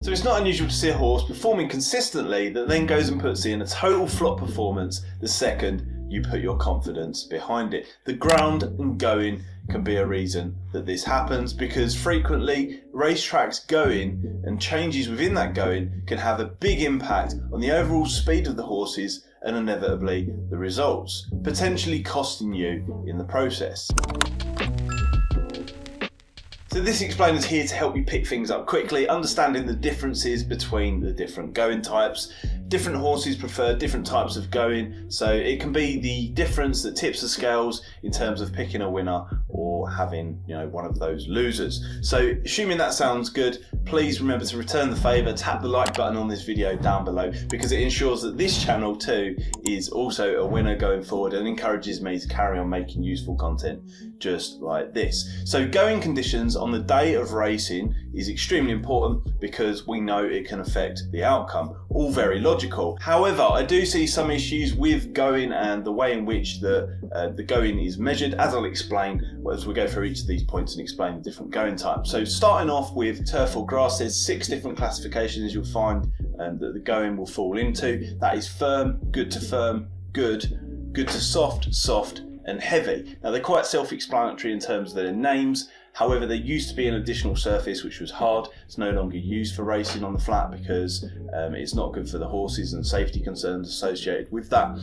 So it's not unusual to see a horse performing consistently that then goes and puts in a total flop performance the second you put your confidence behind it. The ground and going can be a reason that this happens, because frequently racetracks going and changes within that going can have a big impact on the overall speed of the horses and inevitably the results, potentially costing you in the process. So this explainer is here to help you pick things up quickly, understanding the differences between the different going types. Different horses prefer different types of going, so it can be the difference that tips the scales in terms of picking a winner or having, one of those losers. So assuming that sounds good, please remember to return the favour, tap the like button on this video down below, because it ensures that this channel too is also a winner going forward and encourages me to carry on making useful content just like this. So going conditions on the day of racing is extremely important because we know it can affect the outcome. All very logical. However, I do see some issues with going and the way in which the going is measured, as I'll explain as we go through each of these points and explain the different going types. So starting off with turf or grass, there's 6 different classifications you'll find that the going will fall into. That is firm, good to firm, good to soft, soft, and heavy. Now they're quite self-explanatory in terms of their names. However, there used to be an additional surface which was hard. It's no longer used for racing on the flat because it's not good for the horses and safety concerns associated with that.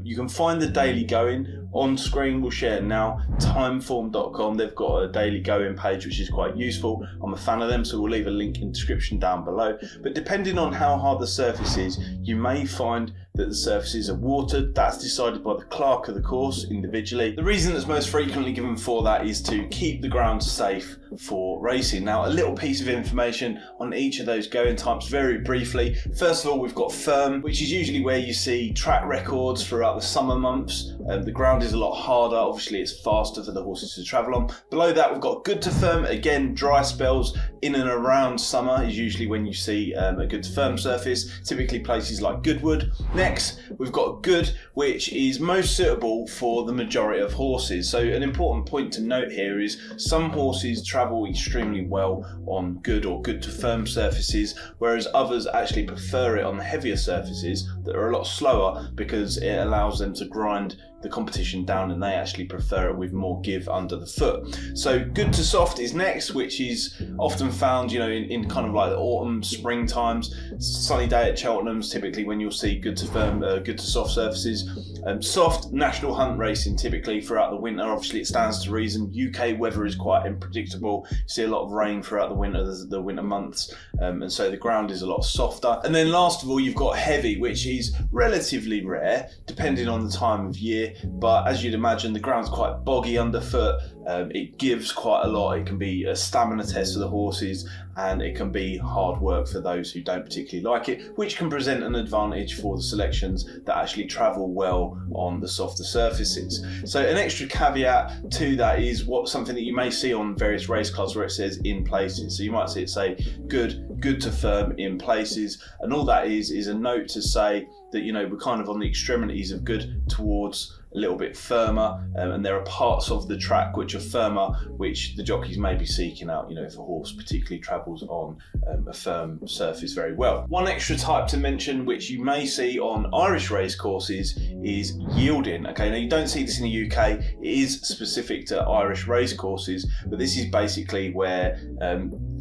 You can find the daily going on screen. We'll share now. Timeform.com. They've got a daily going page which is quite useful. I'm a fan of them, so we'll leave a link in the description down below. But depending on how hard the surface is, you may find that the surfaces are watered. That's decided by the clerk of the course individually. The reason that's most frequently given for that is to keep the ground safe for racing. Now, a little piece of information on each of those going types very briefly. First of all, we've got firm, which is usually where you see track records throughout the summer months. The ground is a lot harder. Obviously, it's faster for the horses to travel on. Below that, we've got good to firm. Again, dry spells in and around summer is usually when you see a good to firm surface, typically places like Goodwood. Next, we've got good, which is most suitable for the majority of horses. So an important point to note here is some horses travel extremely well on good or good to firm surfaces, whereas others actually prefer it on the heavier surfaces that are a lot slower because it allows them to grind the competition down, and they actually prefer it with more give under the foot. So good to soft is next, which is often found in kind of like the autumn, spring times. Sunny day at Cheltenham's typically when you'll see good to firm, good to soft surfaces. Soft national hunt racing typically throughout the winter. Obviously it stands to reason. UK weather is quite unpredictable. You see a lot of rain throughout the winter months, and so the ground is a lot softer. And then last of all, you've got heavy, which is relatively rare depending on the time of year. But as you'd imagine, the ground's quite boggy underfoot. It gives quite a lot. It can be a stamina test for the horses, and it can be hard work for those who don't particularly like it, which can present an advantage for the selections that actually travel well on the softer surfaces. So an extra caveat to that is something that you may see on various race cars where it says in places. So you might see it say good to firm in places, and all that is a note to say that we're kind of on the extremities of good towards a little bit firmer, and there are parts of the track which are firmer, which the jockeys may be seeking out, if a horse particularly travels on a firm surface very well. One extra type to mention, which you may see on Irish race courses, is yielding. Okay, now you don't see this in the UK. It is specific to Irish race courses, but this is basically where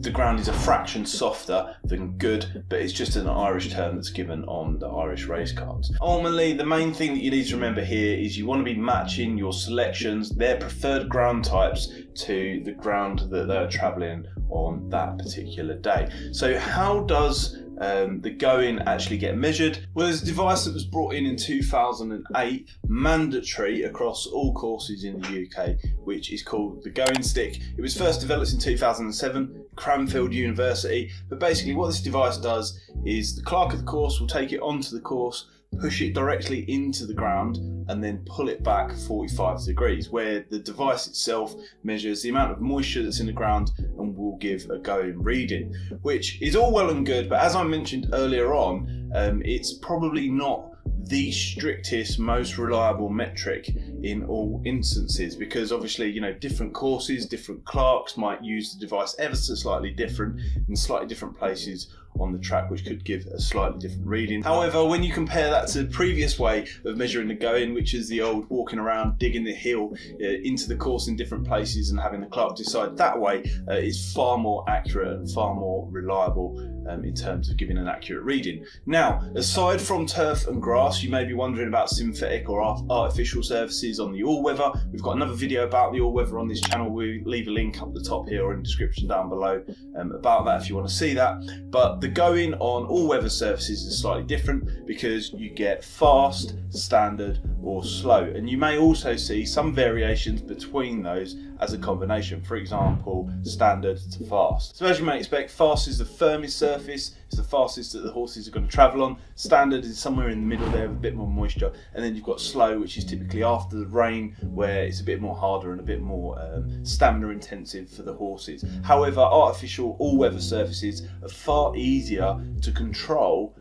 the ground is a fraction softer than good, but it's just an Irish term that's given on the Irish race cards. Ultimately, the main thing that you need to remember here is you want to be matching your selections, their preferred ground types, to the ground that they're travelling on that particular day. So how does the going actually get measured? Well, there's a device that was brought in 2008, mandatory across all courses in the UK, which is called the going stick. It was first developed in 2007, Cranfield University, but basically what this device does is the clerk of the course will take it onto the course, push it directly into the ground, and then pull it back 45 degrees, where the device itself measures the amount of moisture that's in the ground and will give a going reading, which is all well and good, but as I mentioned earlier on, it's probably not the strictest, most reliable metric in all instances, because obviously, you know, different courses, different clerks might use the device ever so slightly different in slightly different places on the track, which could give a slightly different reading. However, when you compare that to the previous way of measuring the go-in, which is the old walking around digging the hill into the course in different places and having the clerk decide that way, is far more accurate and far more reliable in terms of giving an accurate reading. Now, aside from turf and grass, you may be wondering about synthetic or artificial surfaces on the all-weather. We've got another video about the all-weather on this channel. We'll leave a link up the top here or in the description down below about that if you want to see that. But the going on all-weather surfaces is slightly different because you get fast, standard or slow, and you may also see some variations between those as a combination. For example, standard to fast. So as you may expect, fast is the firmest surface, it's the fastest that the horses are going to travel on. Standard is somewhere in the middle there with a bit more moisture, and then you've got slow, which is typically after the rain, where it's a bit more harder and a bit more stamina intensive for the horses. However, artificial all-weather surfaces are far easier to control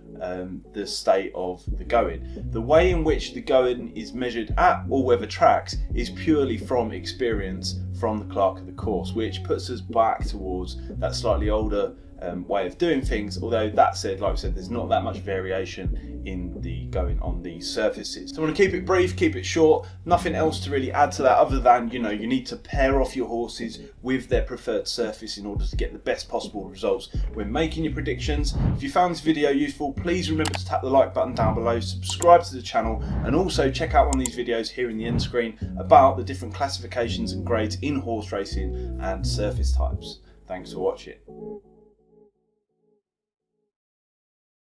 the state of the going. The way in which the going is measured at all-weather tracks is purely from experience from the clerk of the course, which puts us back towards that slightly older way of doing things. Although that said, like I said, there's not that much variation in the going on these surfaces. So I want to keep it brief, keep it short, nothing else to really add to that other than, you know, you need to pair off your horses with their preferred surface in order to get the best possible results when making your predictions. If you found this video useful, please remember to tap the like button down below, subscribe to the channel, and also check out one of these videos here in the end screen about the different classifications and grades in horse racing and surface types. Thanks for watching.